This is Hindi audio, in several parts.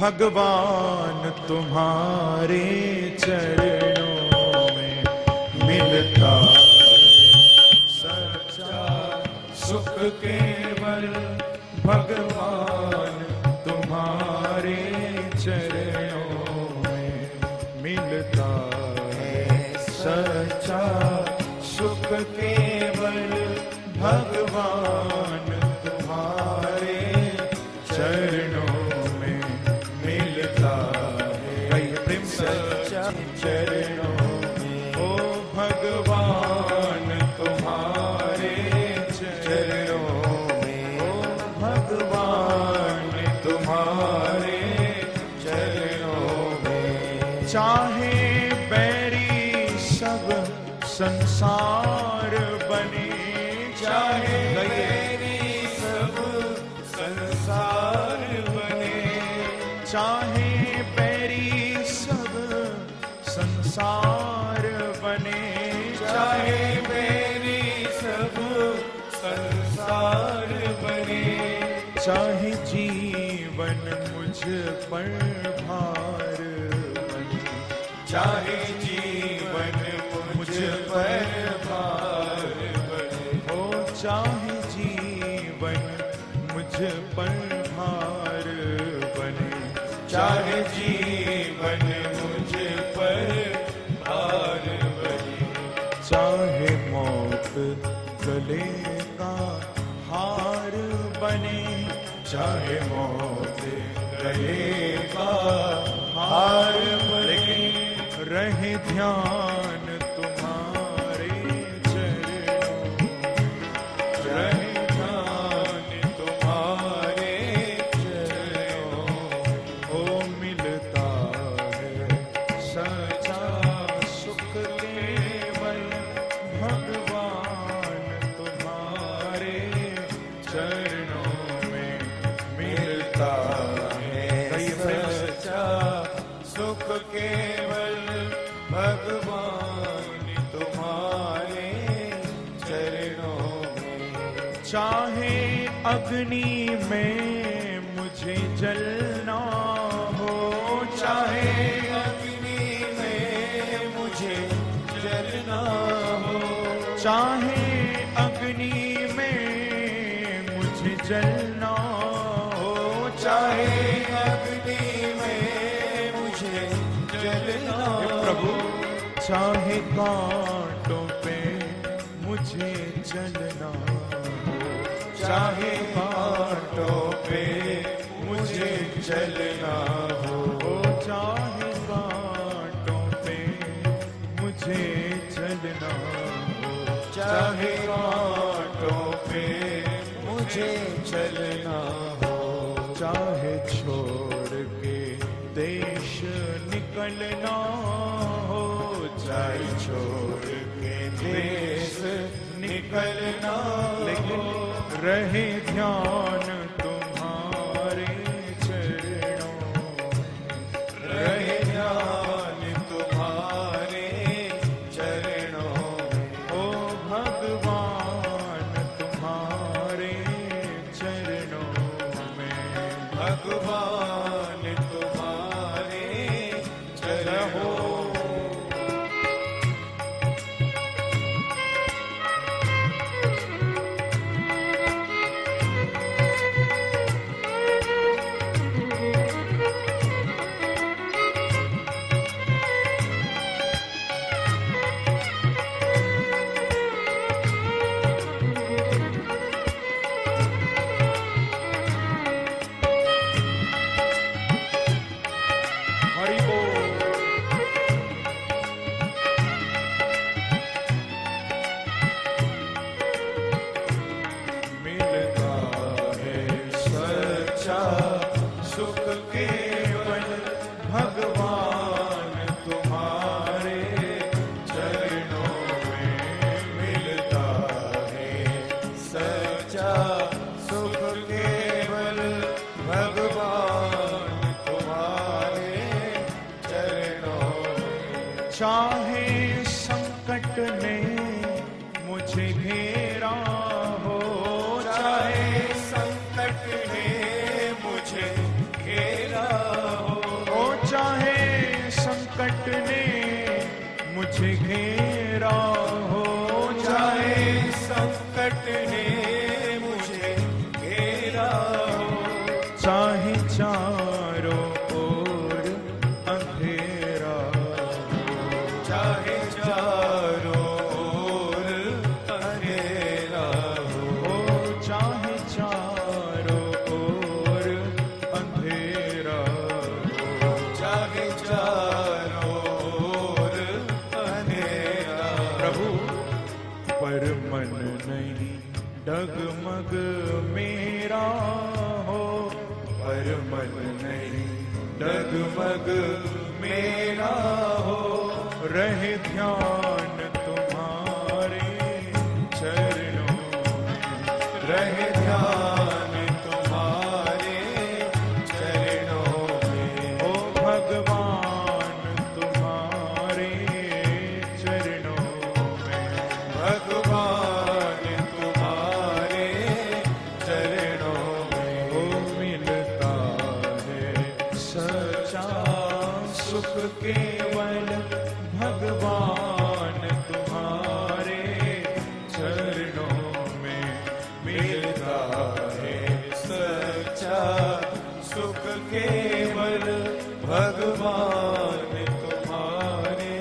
भगवान तुम्हारे चरणों में मिलता सच्चा सुख केवल भगवान तुम्हारे चरणों में मिलता है। सच्चा सुख केवल भगवान तुम्हारे चरणों में मिलता है। कई प्रेम सच्चा चरणों में ओ भगवान तुम्हारे चरणों में, ओ भगवान तुम्हारे चरणों में। चाहे बैरी सब संसार बने, चाहे बैरी सब संसार बने, चाहे बैरी सब संसार बने, चाहे बैरी सब संसार बने। चाहे जीवन मुझ पर भार बने, चाहे जीवन मुझ पर भार बने, हो चाहे जीवन मुझ पर भार बने, चाहे जीवन मुझ पर भार बने। चाहे मौत गले का हार बने, चाहे मौत गले का हार बने, रहे ध्यान तुम्हारे चरणों, रहे ध्यान तुम्हारे चरणों। ओ मिलता है सच्चा सुख केवल भगवान तुम्हारे चरणों में मिलता है। सच्चा सुख केवल भगवान तुम्हारे चरणों में। चाहे अग्नि में मुझे जलना हो, चाहे अग्नि में मुझे जलना हो, चाहे अग्नि में मुझे जलना हो, चाहे अग्नि में मुझे जलना हो। प्रभु चाहे कांटों पे मुझे चलना हो, चाहे कांटों पे मुझे चलना हो, चाहे कांटों पे मुझे चलना हो, चाहे कांटों पे मुझे चलना हो। चाहे छोड़ के देश निकलना हो, चाहे छोड़ के देश निकलना, लेकिन रहे ध्यान तुम्हारे चरणों, रहे ध्यान तुम्हारे चरणों। ओ भगवान तुम्हारे चरणों में, भगवान तुम्हारे चरणों। चाहे संकट ने मुझे घेरा हो, चाहे संकट ने मुझे घेरा मुझे घेरा हो, चाहे संकट ने मुझे घेरा हो, चाहे चारों ओर अंधेरा हो, चाहे चारों ओर अंधेरा हो, चाहे चारों ओर अंधेरा हो, चाहे चारों ओर अंधेरा। प्रभु पर मन नहीं डगमग मेरा हो, पर मन नहीं डगमग मेरा हो, रहे ध्यान तुम्हारे चरणों में, रहे ध्यान तुम्हारे चरणों में। ओ भगवान तुम्हारे चरणों में, भगवान तुम्हारे चरणों में। ओ मिलता है सच्चा सुख केवल भगवान तुम्हारे चरणों में मिलता है। सच्चा सुख केवल भगवान तुम्हारे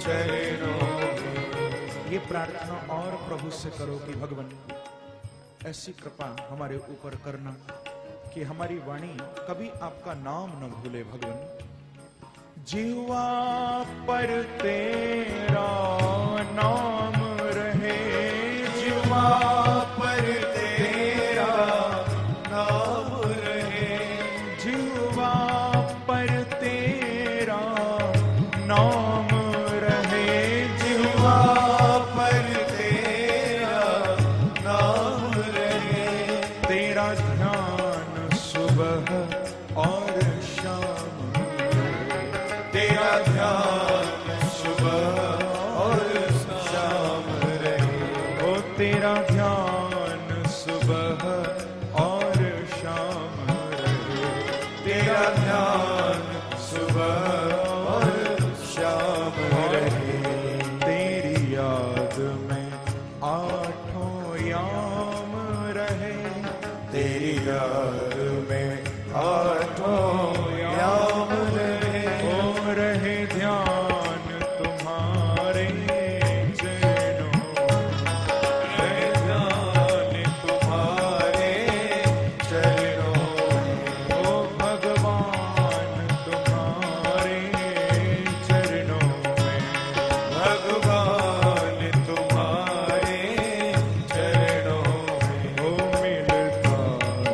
चरणों में। ये प्रार्थना और प्रभु से करो कि भगवान ऐसी कृपा हमारे ऊपर करना कि हमारी वाणी कभी आपका नाम न भूले। भगवान जीवा पर तेरा नाम रहे, जीवा पर तेरा नाम रहे, जीवा पर तेरा नाम रहे, जीवा पर तेरा नाम रहे, तेरा ध्यान सुबह और शाम, तेरा ध्यान सुबह और शाम रहे, ओ तेरा ध्यान सुबह और शाम रहे, तेरा ध्यान सुबह और शाम रहे। तेरी याद में आठों याम रहे, तेरी याद में आठों याम रहे, ओ रहे ध्यान तुम्हारे चरणों, रहे ध्यान तुम्हारे चरणों में। ओ भगवान तुम्हारे चरणों में, भगवान तुम्हारे चरणों में। ओ मिलता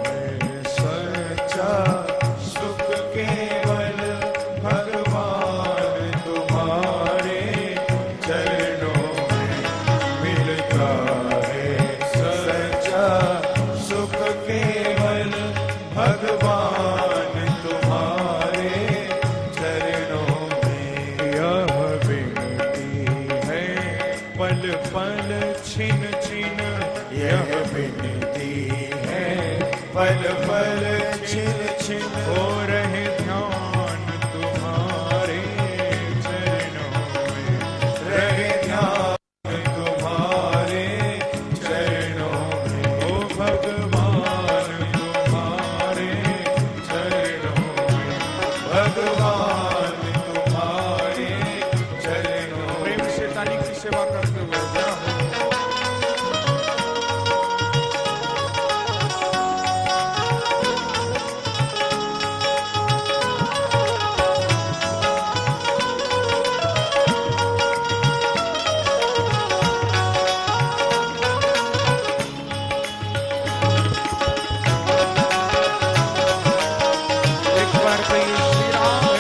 है सच्चा सुख केवल भगवान तुम्हारे चरणों में मिलता है। सच्चा सुख केवल भगवान तुम्हारे चरणों में। यह विनती है पल पल छिन छिन, यह विनती है पल पल छिन छिन, हो रहे ध्यान तुम्हारे चरणों में, रहे ध्यान तुम्हारे चरणों में। ओ भगवान तुम्हारे चरणों में, भगवान तुम्हारे चरणों में। प्रेम से ताली की सेवा करते हुए क्या हो। एक बार कहिए श्री राम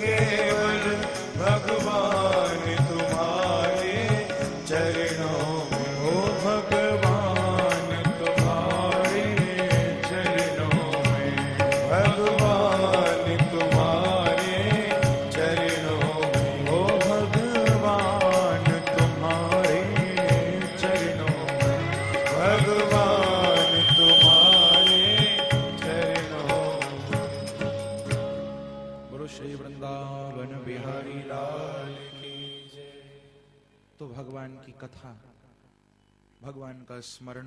केवल भगवान तुम्हारे चरणों में हो भगवान तुम्हारे चरणों में भगवान तुम्हारे चरणों में हो भगवान तुम्हारे चरणों में भगवान तुम्हारे चरणों में। गुरु श्री वृंदावन बिहारी लाल की जय। तो भगवान की कथा, भगवान का स्मरण